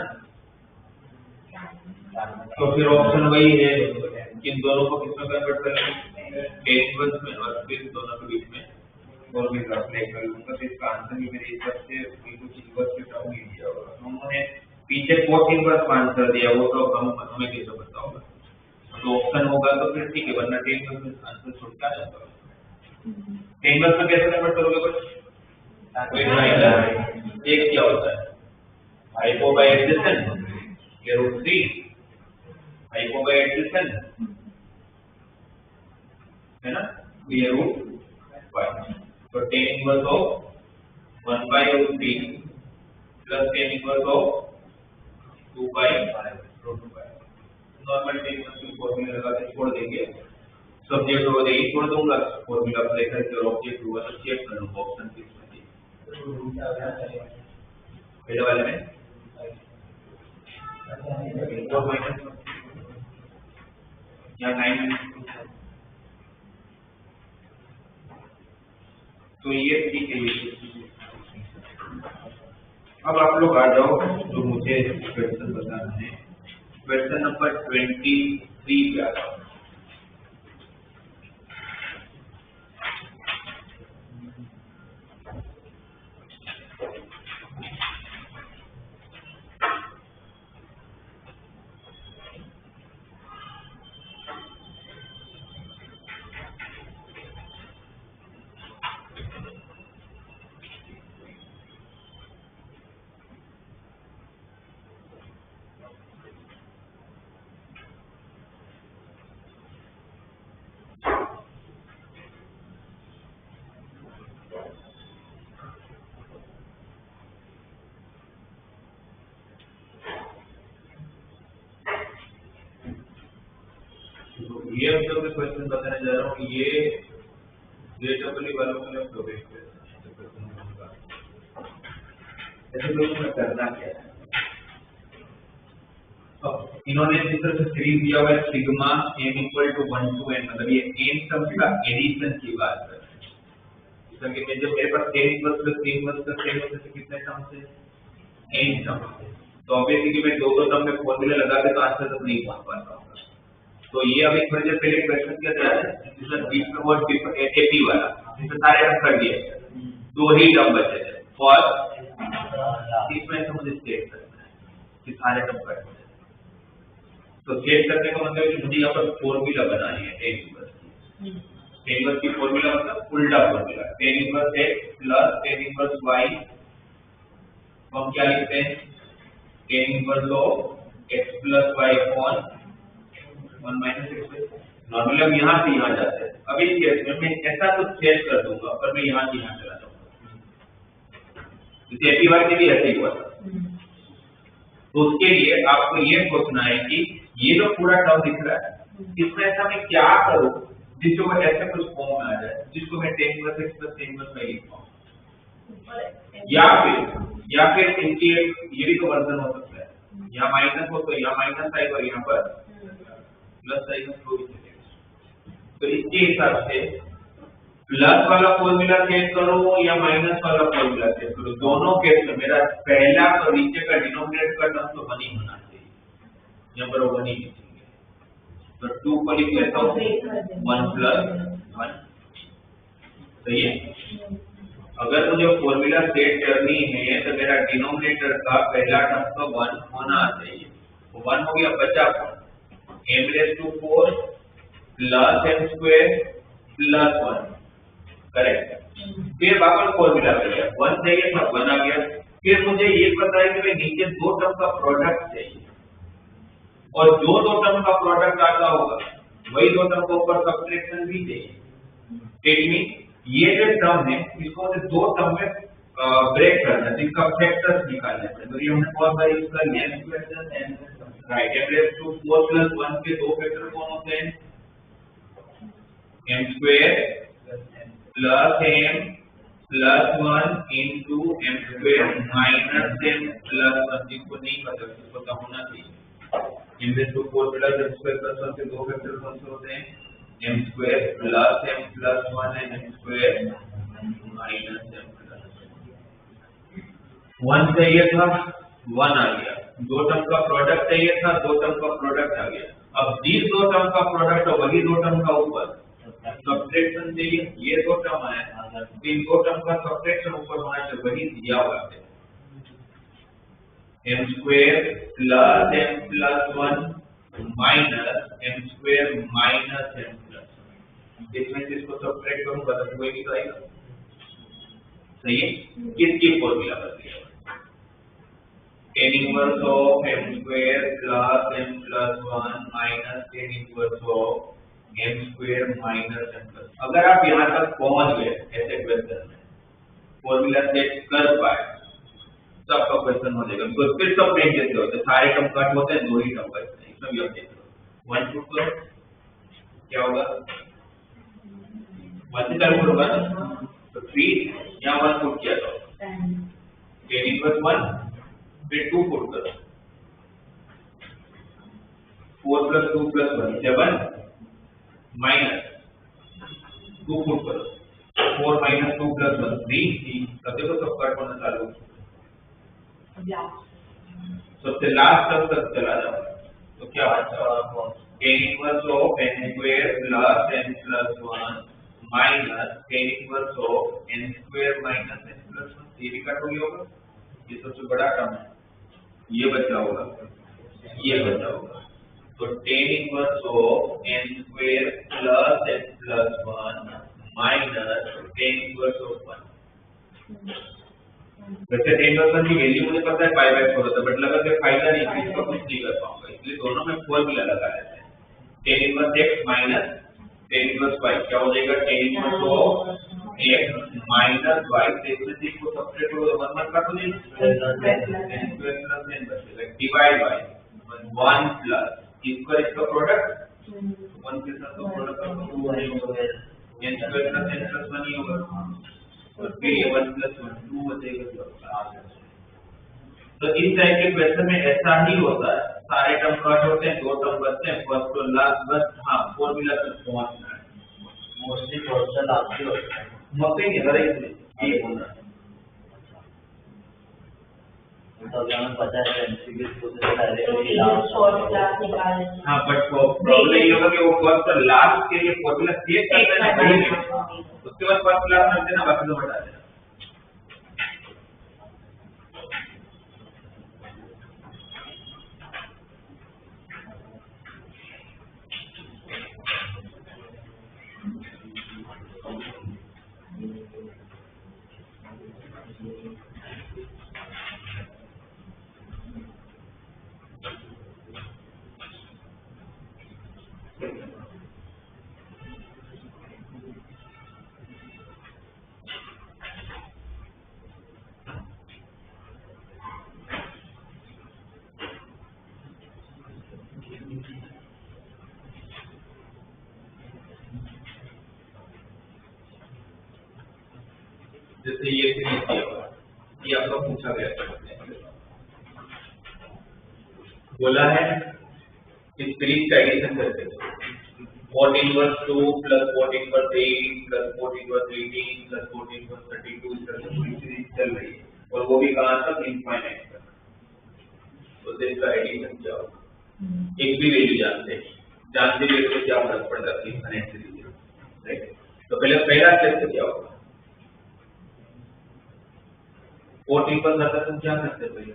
तो फिर ऑप्शन वही है कि इन दोनों को किसमें कन्वर्ट करेंगे, tan इनवर्स में, और फिर दोनों के बीच में फॉर्मूला अप्लाई कर लूंगा। तो इसका आंसर भी मेरे हिसाब से कुछ इनवर्स के टर्म ही दिया होगा। उन्होंने पीछे cos इनवर्स का आंसर दिया, वो तो हमें कैसे पता होगा, तो ऑप्शन होगा तो फिर ठीक है, वरना tan इनवर्स में आंसर छोड़ के आ जाता है। tan इनवर्स में कैसे कन्वर्ट करोगे बस, एक क्या होता है हाइपो बाय एडजेसेंट, ये √3 हाइपो बाय एडजेसेंट है ना, ये √5, तो tan inverse of 1/√3 plus tan inverse of 2/√5। Normal tan inverse की फॉर्मूला लगा के छोड़ देंगे, सब्जेक्ट हो जाएगी, छोड़ दूंगा फॉर्मूला अप्लाई करके, और ऑब्जेक्ट हुआ तो चेक कर लूंगा ऑप्शन किसमें थी पहले वाले में 4 माइनस या 9। तो ये ठीक है, ये अब आप लोग आ जाओ जो मुझे क्वेश्चन बताना है, क्वेश्चन नंबर 23 पे आ जाओ। ये हम जो क्वेश्चन बताने जा रहा हूँ, ये जेडब्ल्यू वालों के लिए प्रोजेक्ट है। ऐसे लोगों में करना क्या है, इन्होंने इस तरह से सीरीज दिया हुआ है सिग्मा m = 1 to n, मतलब ये n टर्म्स का एडिशन की बात कर रहे हैं। इसलिए मैं जब मेरे पास tan inverse plus tan inverse plus tan inverse से कितने टर्म्स है, n टर्म्स है, तो ऑब्वियसली मैं दो टर्म में फॉर्मूला लगा के तो आंसर तक नहीं पहुंच पाता हूँ। तो ये अभी थोड़ी देर पहले क्वेश्चन किया था जिसमें बीच में वो एपी वाला, जिसमें सारे टर्म कर दिए, दो ही टर्म बचे थे, और इसमें से मुझे चेक करना है कि सारे टर्म कर दिए। तो चेक करने का मतलब कि मुझे यहाँ पर फॉर्मूला बनानी है tan इनवर्स की फॉर्मूला, मतलब उल्टा formula, tan inverse x plus tan inverse y, हम क्या लिखते हैं, tan inverse of x plus y upon 1 minus x। Normally हम यहाँ से यहाँ जाते हैं, अभी इस केस में मैं ऐसा कुछ चेंज कर दूंगा, पर मैं यहाँ से यहाँ चला जाऊंगा। जैसे एपी वाई के भी ऐसे ही हुआ था, तो उसके लिए आपको ये सोचना है कि ये जो पूरा टर्म दिख रहा है इसमें ऐसा मैं क्या करूं जिसको मैं ऐसे कुछ फॉर्म में आ जाए जिसको मैं tan inverse x plus tan inverse y लिख पाऊं, या फिर इनकी ये भी तो वर्जन हो सकता है, यहाँ माइनस हो तो यहाँ माइनस आएगा और यहाँ पर प्लस आएगा, तो भी चलेगा। तो इसके हिसाब से प्लस वाला फॉर्मूला सेट करो या माइनस वाला फॉर्मूला सेट करो, दोनों केस में मेरा पहला तो नीचे का डिनोमिनेटर का टर्म तो 1 ही होना चाहिए, यहाँ पर 1 ही लिखेंगे। तो 2 को लिख लेता हूँ 1 + 1, सही है। अगर मुझे फॉर्मूला सेट करनी है तो मेरा डिनोमिनेटर का पहला टर्म तो 1 होना चाहिए, 1 हो गया, बचा m⁴ plus m² plus 1, correct. फिर वापस फॉर्मूला कर लिया, 1 चाहिए था 1 आ गया। फिर मुझे ये पता है कि नीचे दो टर्म का प्रोडक्ट चाहिए, और जो दो टर्म का प्रोडक्ट आता होगा वही दो टर्म का ऊपर सब्ट्रैक्शन भी चाहिए। इट मीन ये जो टर्म है इसको मुझे दो टर्म में ब्रेक करना है, जिसका फैक्टर्स निकालना है। तो ये हमने कॉल बाय इसका n² राइट, m⁴ + 1 के दो फैक्टर कौन होते हैं, m² plus m plus 1 into m² minus m plus 1, जिसको नहीं पता उसको पता होना चाहिए। m⁴ प्लस m² प्लस 1 के दो फैक्टर कौन से होते हैं, m² प्लस m प्लस 1 है, m² माइनस m प्लस 1 चाहिए था 1 आ गया, दो टर्म का प्रोडक्ट चाहिए था, दो टर्म का प्रोडक्ट आ गया। अब जिस दो टर्म का प्रोडक्ट और वही दो टर्म का ऊपर सब्ट्रैक्शन चाहिए, ये दो टर्म आया, इन दो टर्म का सब्ट्रैक्शन ऊपर होना चाहिए, वही दिया हुआ है m² plus m plus 1 minus m² minus m plus 1। इसमें से इसको सब्ट्रैक्ट करूंगा तो वही तो आएगा, सही है। किसकी फॉर्मूला बदली है, tan inverse of m² plus m plus 1 minus tan inverse of m² minus m plus. अगर आप यहाँ तक पहुंच गए ऐसे क्वेश्चन में, फॉर्मूला सेट कर पाए, तो आपका क्वेश्चन हो जाएगा। तो फिर सब ब्रेक जैसे होते हैं, सारे टर्म कट होते हैं, दो ही टर्म बचते हैं, इसमें भी आप देख लो। 1 पुट करो, क्या होगा, 1 से चालू करूंगा ना, तो 3 यहाँ 1 पुट किया तो tan इनवर्स 1, फिर 2 पुट करो, 4 + 2 + 1 7 माइनस 2 पुट करो, 4 - 2 + 1 3, तब देखो सब कट होना चालू। सबसे लास्ट टर्म तक चला जाओ तो क्या बचा, tan inverse of n² plus n plus 1 minus tan inverse of n² minus n plus 1। ये भी कट हो गया होगा, ये सबसे बड़ा टर्म है, ये बचा होगा, ये बचा होगा। तो tan inverse of n² plus n plus 1 minus tan inverse of 1। वैसे tan इनवर्स 1 की वैल्यू मुझे पता है π/4 होता है, बट लगा के फायदा नहीं है, इसका कुछ नहीं कर पाऊंगा, इसलिए दोनों में फॉर्मूला लगा लेते हैं। tan inverse x minus tan inverse y क्या हो जाएगा, tan inverse of x minus y से इसमें से इसको सब्ट्रैक्ट करो तो 1 काट हो जाएगा, tan स्क्वायर प्लस n बचेगा, डिवाइड बाय 1 प्लस इसका प्रोडक्ट 1 के साथ तो प्रोडक्ट 2 नहीं होगा, n square plus n plus 1 ही होगा, और फिर ये 1 + 1 2 बचेगा। तो इस टाइप के क्वेश्चन में ऐसा ही होता है, सारे टर्म कट होते हैं, दो टर्म बचते हैं, फर्स्ट और लास्ट, बस हाँ फॉर्मूला तक पहुंचना है। मोस्टली क्वेश्चन आपके होते हैं, मौके नहीं हर एक ये होना है। तो अगर हमें पता है एमसीक्यू प्रोसेस डायरेक्टली लास्ट, हाँ बट प्रॉब्लम ये होगा कि वो फर्स्ट और लास्ट के लिए फॉर्मूला सेट करना है, वही नहीं उसके बाद फर्स्ट क्लास में देना, बाकी तो हटा देना। जैसे ये सीरीज दिया हुआ है, ये आपका पूछा गया प्रश्न है, बोला है इस सीरीज का एडिशन करके 4 inverse 2 plus 4 inverse 8 plus 4 inverse 18 plus 4 inverse 32 इस तरह से सीरीज चल रही है, और वो भी कहाँ तक, इनफाइनाइट तक। तो इसका एडिशन क्या होगा, एक भी वैल्यू जानते हुए तो क्या फर्क पड़ता है इनफाइनाइट सीरीज, राइट। तो पहला स्टेप से क्या होगा, 40 पर हम क्या करते हैं, पहले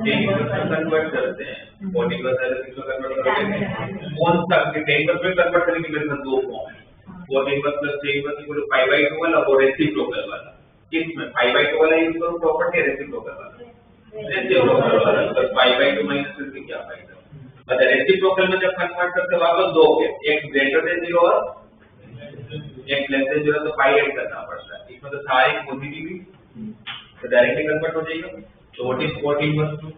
10 कन्वर्ट करते हैं, 40 पर कन्वर्ट करते हैं, कौन सा 10 पर कन्वर्ट करने के लिए दो फॉर्म है, 40 पर प्लस 10 पर इक्वल टू 5/2 वाला और रेसिप्रोकल वाला। इसमें 5/2 वाला यूज करो प्रॉपर्टी, रेसिप्रोकल वाला तो 5/2 माइनस करके क्या फायदा। मतलब रेसिप्रोकल में जब कन्वर्ट करते हो वापस दो के, एक ग्रेटर देन 0 और एक लेस देन 0, तो 5 ऐड करना पड़ता है। इसमें तो सारे पॉजिटिव ही तो डायरेक्टली कन्वर्ट हो जाएगा। तो व्हाट इज 14 + 2,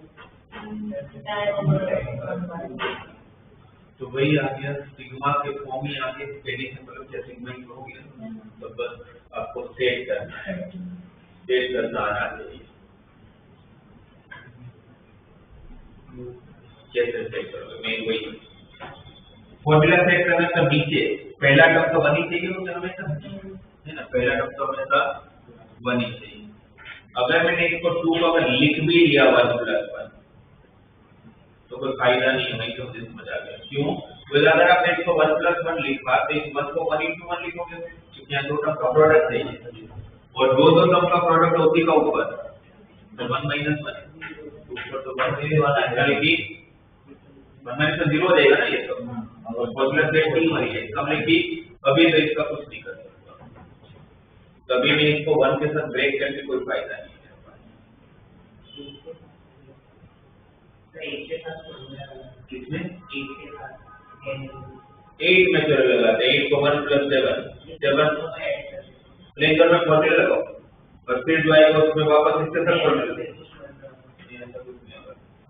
तो वही आ गया सिग्मा के फॉर्म में आके एडिशन मतलब क्या सिग्मा ही हो गया। तो बस आपको सेट करना आना चाहिए। कैसे सेट करोगे, मेन वही फॉर्मूला सेट करना। तो नीचे पहला टर्म तो 1 ही चाहिए मुझे हमेशा, है ना, पहला टर्म तो हमेशा 1 ही चाहिए। अगर मैंने इसको 2 को अगर लिख भी लिया 1 + 1 तो कोई फायदा नहीं है, वही तो मुझे समझ आ गया क्यों। तो अगर आपने इसको 1 + 1 लिखा तो इस 1 को 1 × 1 लिखोगे, क्योंकि यहाँ दो टर्म का प्रोडक्ट है और दो टर्म का प्रोडक्ट उसी का ऊपर, तो 1 - 1 ऊपर तो 1 ही वाला है, यानी 1 - 0 हो जाएगा ना ये तो, और फॉर्मूला सेट नहीं हो रही है। इसका मतलब कि अभी तो इसका कुछ नहीं कर सकता, कभी भी इसको 1 के साथ ब्रेक करके कोई फायदा नहीं है। किसमें 8 में चलो लगाते हैं, 8 को 1 + 7 लेकर में फॉर्मूला लगाओ और फिर जो आएगा उसमें वापस इसके साथ फॉर्मूला लगाओ,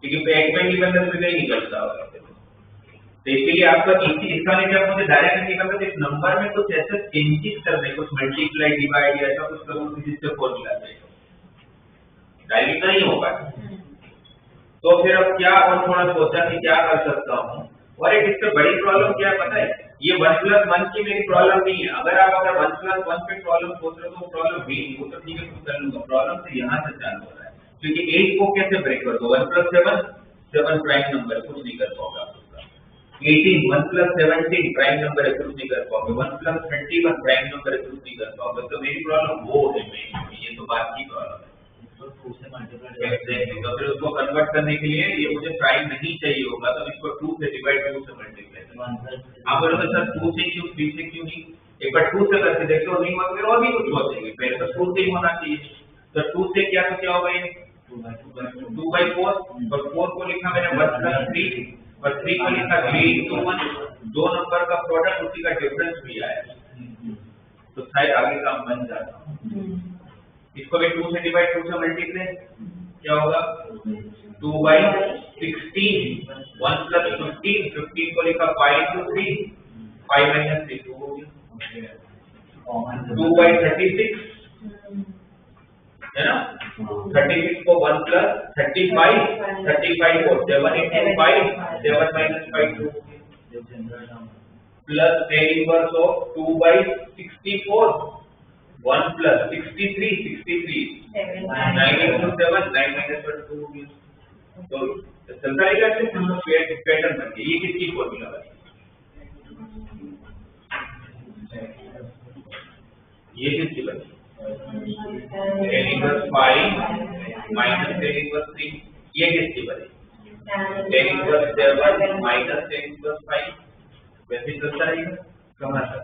क्योंकि एक में निकलने से नहीं निकलता होगा। तो इसलिए आपका इसका नहीं, जब मुझे डायरेक्ट निकलता तो इस नंबर में कुछ ऐसे चेंजेस करने, कुछ मल्टीप्लाई डिवाइड ऐसा कुछ करूँ जिससे फॉर्मूला आएगा, डायरेक्ट नहीं होगा। तो फिर अब क्या, और थोड़ा सोचा कि क्या कर सकता हूँ, और एक इससे बड़ी प्रॉब्लम क्या है पता है, ये 1 + 1 की मेरी प्रॉब्लम नहीं है। अगर 1 + 1 पे प्रॉब्लम सोच रहे हो तो प्रॉब्लम भी वो तो ठीक है, कुछ कर लूंगा। प्रॉब्लम तो यहाँ से चालू हो रहा है, क्योंकि 8 को कैसे ब्रेक कर दो, 1 + 7 प्राइम नंबर, कुछ नहीं कर पाओगे आप। 18 1 + 17 प्राइम नंबर है, कुछ नहीं कर पाओगे। 1 + 31 प्राइम नंबर है, कुछ नहीं कर पाओगे। तो मेरी प्रॉब्लम वो है, ये तो बात की प्रॉब्लम है। तो फिर उसको कन्वर्ट करने के लिए ये मुझे प्राइम नहीं चाहिए होगा, तो इसको 2 से डिवाइड, 2 से मल्टीप्लाई। आप बोलोगे सर 2 से क्यों, 3 से क्यों नहीं, एक बार 2 से करके देखो, नहीं होगा फिर और भी कुछ हो जाएगी, पहले तो 2 से ही होना चाहिए। तो 2 से क्या तो क्या होगा, ये 2/4 और 4 को लिखा मैंने 1 + 3 और 3 को लिखा 3 × 1, दो नंबर का प्रोडक्ट, उसी का डिफरेंस भी आया, तो शायद आगे काम बन जाता। इसको भी 2 से डिवाइड, 2 से मल्टीप्लाई, क्या होगा 2/16, 1 + 15, 15 को लिखा 5 × 3, 5 - 3 2 हो गया, 2/36 है ना, 36 को 1 + 35, 35 को 7 × 5, 7 - 5 2 प्लस 10 × 2/64, 1 + 63, 63 9 × 7, 9 - 2 हो गया। तो चलता रहेगा, पैटर्न बन गया। ये किसकी फॉर्मूला है, ये किसकी बनी, 10 × 5 - 10 × 3, ये किसकी बनी, 10 × 7 - 10 × 5, वैसे चलता रहेगा कहाँ तक।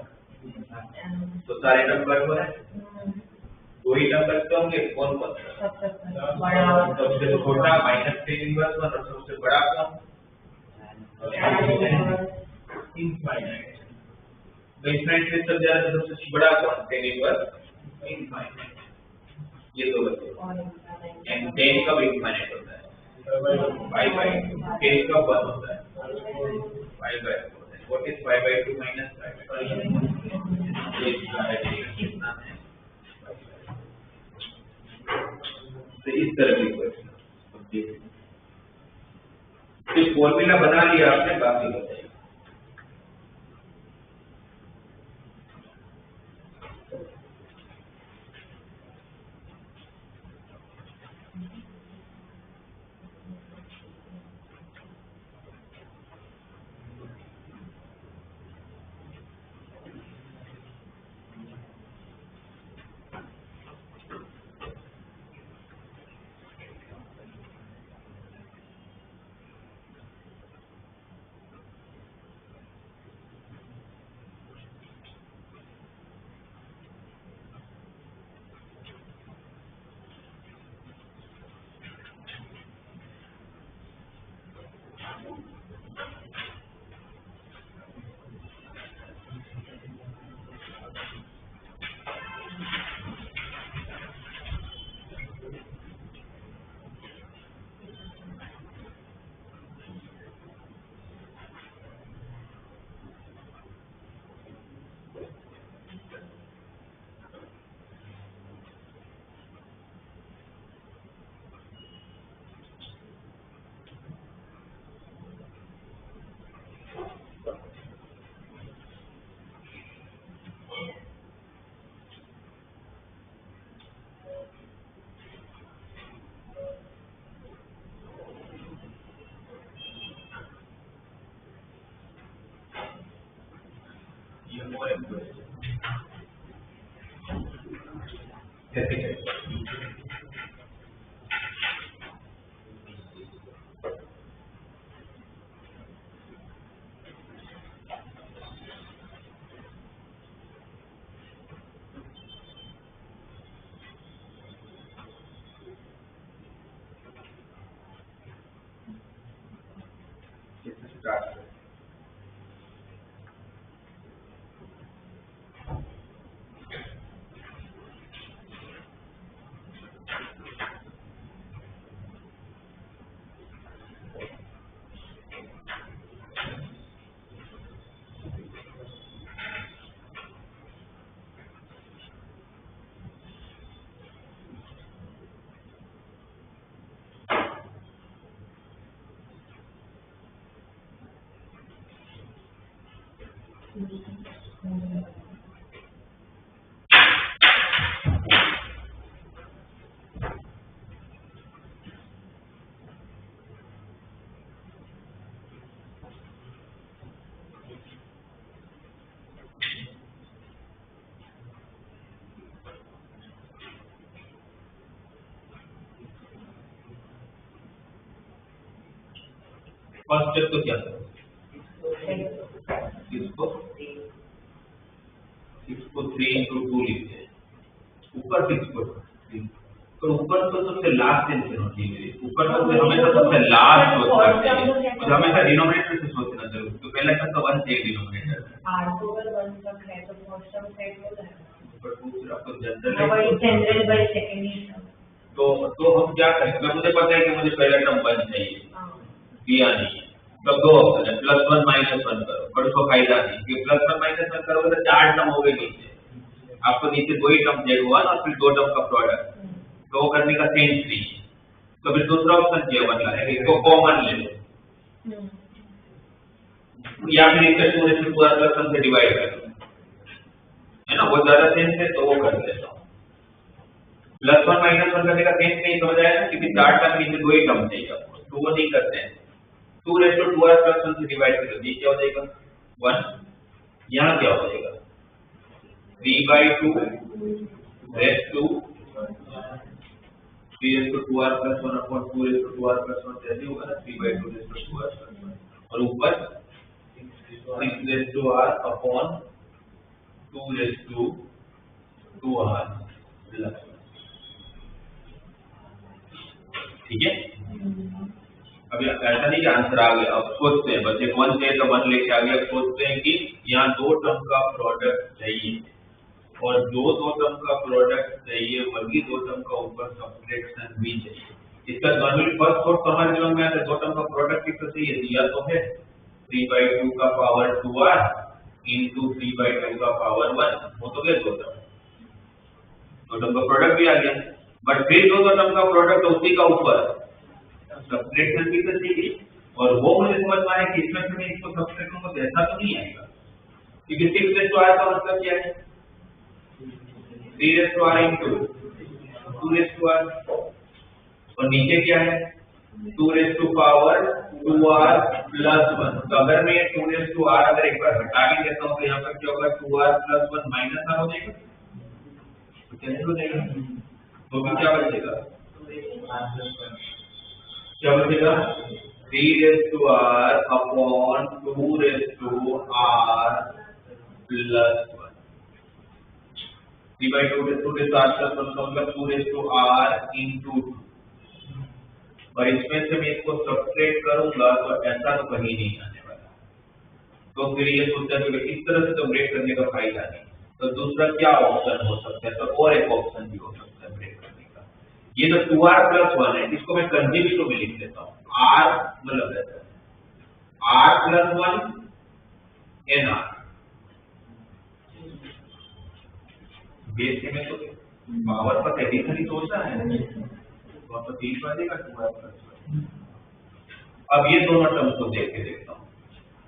तो सारे नंबर हो रहे हैं, वही नंबर तो होंगे, कौन कौन सा, सबसे छोटा -10 × 1 और सबसे बड़ा कौन, इनफाइनाइट। इनफाइनाइट से सब ज्यादा सबसे बड़ा कौन, 10 × इनफाइनाइट। ये दो बच्चे एंड 10 कब इनफाइनाइट होता है, 5/2, 10 कब 1 होता है, 5/2। What is 5/2 - 5/2? ये इसका है, कितना है तो इस तरह की क्वेश्चन तो फॉर्मूला बना लिया आपने, बाकी बताइए। फर्स्ट स्टेप तो क्या करो, इसको 3 into 2 लिखते हैं, ऊपर 6 को 3, तो ऊपर तो सबसे लास्ट टेंशन होती है, ऊपर तो हमेशा सबसे लास्ट होता है, और हमेशा डिनोमिनेटर से सोचना जरूर, तो पहला टर्म तो 1 से डिनोमिनेटर R/1 तक है तो फर्स्ट टर्म सेट हो जाएगा, ऊपर दूसरा तो जनरल बाय सेकंड तो हम क्या करेंगे, मुझे पता है कि मुझे पहला टर्म 1 चाहिए, दिया नहीं, तो दो ऑप्शन है, +1 -1 करो, पर उसको फायदा नहीं कि +1 -1 करोगे तो 4 टर्म हो गए नीचे, आपको नीचे 2 ही टर्म चाहिए हुआ और फिर 2 टर्म का प्रोडक्ट, तो वो करने का सेंस नहीं है, तो फिर दूसरा ऑप्शन क्या बना है, इसको कॉमन ले लो, या फिर इसका 2:1 से डिवाइड कर लो, है ना, वो ज्यादा सेंस है तो वो कर लेता हूँ। +1 -1 करने का सेंस नहीं समझ आया ना, क्योंकि 4 टर्म नीचे 2 ही टर्म चाहिए आपको, तो वो नहीं करते हैं, 2:2 से डिवाइड करो, ये क्या हो जाएगा 1, यहाँ क्या हो जाएगा 3/2 रेस्ट टू 3:2r+1/2:2r+1 जैसे होगा ना, 3/2 और ऊपर 6/2r/2:2r, ठीक है। अभी ऐसा नहीं कि आंसर आ गया, अब सोचते हैं, बस एक 1 से तो 1 लेके आ गया, अब सोचते हैं कि यहाँ 2 टर्म का प्रोडक्ट चाहिए, और जो 2 टर्म का प्रोडक्ट चाहिए वही 2 टर्म का ऊपर सब्ट्रैक्शन भी चाहिए। इसका नॉर्मली फर्स्ट थॉट तो हमारे दिमाग में आता है 2 टर्म का प्रोडक्ट कितना चाहिए, दिया तो है 3/2 का पावर 2r into 3/2 का पावर 1, वो तो गया 2 टर्म का प्रोडक्ट भी आ गया, बट फिर दो टर्म का प्रोडक्ट उसी का ऊपर सब्ट्रैक्शन भी तो चाहिए, और वो मुझे समझ में आया कि इसमें से मैं इसको सब्ट्रैक्ट करूंगा तो ऐसा तो नहीं आएगा, क्योंकि 6 रेज़ टू r का मतलब क्या है 3 raise to r into 2 raise to r, और नीचे क्या है 2 raise to power 2r plus 1। तो अगर मैं 2 रेज़ टू r अगर एक बार हटा भी देता हूँ तो यहाँ पर क्या होगा 2r प्लस 1 माइनस r हो जाएगा, तो कैंसिल हो जाएगा, तो फिर क्या बचेगा 3 raise to r upon 2 raise to r plus 1, 3/2 raise to r plus 1 का मतलब 2 रेज़ टू r into 2, और इसमें से मैं इसको सब्ट्रैक्ट करूंगा तो ऐसा तो कहीं नहीं आने वाला। तो फिर ये सोचा कि इस तरह से तो ब्रेक करने का फायदा नहीं, तो दूसरा क्या ऑप्शन हो सकता है, तो और एक ऑप्शन भी हो सकता है ब्रेक करने का। ये तो 2r प्लस 1 है, इसको मैं कंज्यूगेटिव में लिख देता हूँ, r मतलब ऐसा r plus 1 n r, base में तो पावर पर एडिशन ही सोचना है, तो 3 बनेगा 2r प्लस 1। अब ये दोनों टर्म को देख के देखता हूँ,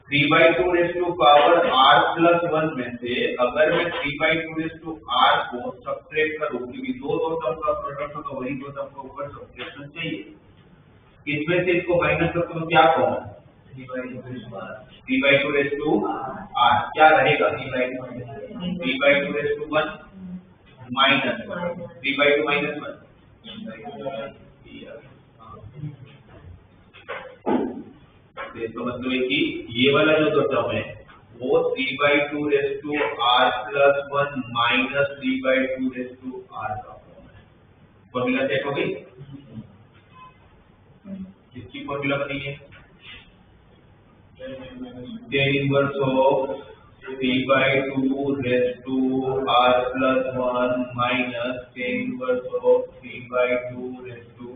3/2 raise to power r plus 1 में से अगर मैं 3/2 रेज़ टू r को सब्ट्रैक्ट करूं, क्योंकि दो टर्म का प्रोडक्ट होगा वही दो टर्म का ऊपर सब्ट्रैक्शन चाहिए, इसमें से इसको माइनस करते तो क्या कॉमन 3/2 रेज़ टू r क्या रहेगा 3/2 रेज़ टू 1 माइनस 3/2 माइनस 1, तो मतलब है कि ये वाला जो दो टर्म है वो 3/2 raise to r plus 1 minus 3/2 raise to r का फॉर्म है। फॉर्मूला सेट हो गई, इसकी फॉर्मूला बनी है tan inverse of 3/2 raise to r plus 1 minus tan inverse of 3/2 raise to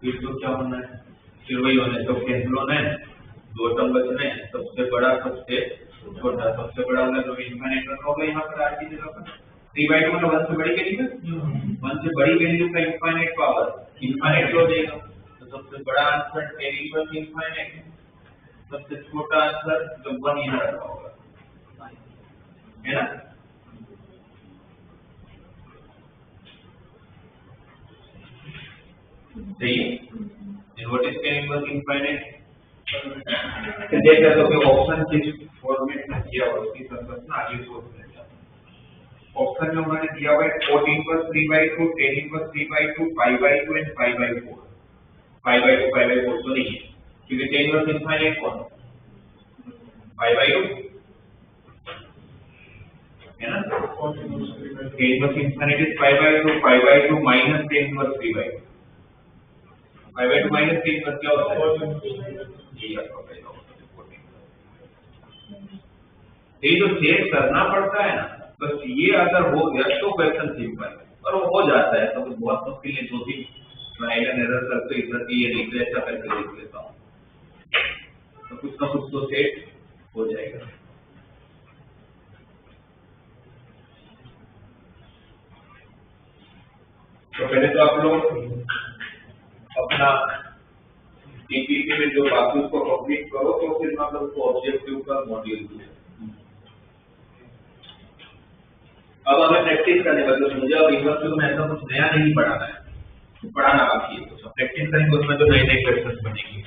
फिर तो क्या होना है, फिर वही होना है, सब कैंसिल होना है, दो टर्म बचना है, सबसे बड़ा सबसे छोटा, सबसे बड़ा वाला जो इनफाइनाइट रखा होगा यहाँ पर r की जगह पर 3/2 मतलब 1 से बड़ी वैल्यू है, 1 से बड़ी वैल्यू का इनफाइनाइट पावर इनफाइनाइट हो जाएगा, तो सबसे बड़ा आंसर tan इनवर्स इनफाइनाइट, सबसे छोटा आंसर जो 1 यहाँ रखा होगा, है ना। सही है, what is tan inverse infinite, देखा तो कि ऑप्शन किस फॉर्मेट में किया हुआ उसकी संरचना आगे सोच लेते हैं। ऑप्शन में उन्होंने दिया हुआ है 14 इनवर्स 3/2, tan इनवर्स 3/2, 5/2 एंड 5/4, 5/4 तो नहीं है, क्योंकि tan इनवर्स इनफाइनाइट कौन 5/2 है ना, tan inverse infinite is 5/2 minus tan inverse 3/2, 5/2 minus 3 पर क्या होता है, ये आपका पहला होता है। ये जो चेक करना पड़ता है ना, बस ये अगर हो गया तो क्वेश्चन सिंपल है, और वो हो जाता है तो बहुत मुश्किल है, 2-3 ट्रायल एंड एरर करके इधर की ये रिप्लेस करके देख लेता हूँ, तो कुछ ना कुछ तो सेट हो जाएगा। तो पहले तो आप लोग अपना टीपीपी में जो बाकी उसको कंप्लीट करो, तो फिर मतलब उसको ऑब्जेक्टिव का मॉड्यूल दूँ। अब अगर प्रैक्टिस करने का तो मुझे अब इनवर्स में ऐसा कुछ नया नहीं पढ़ाना है, पढ़ाना बाकी है, तो प्रैक्टिस करेंगे उसमें जो नए नए क्वेश्चन बनेंगे।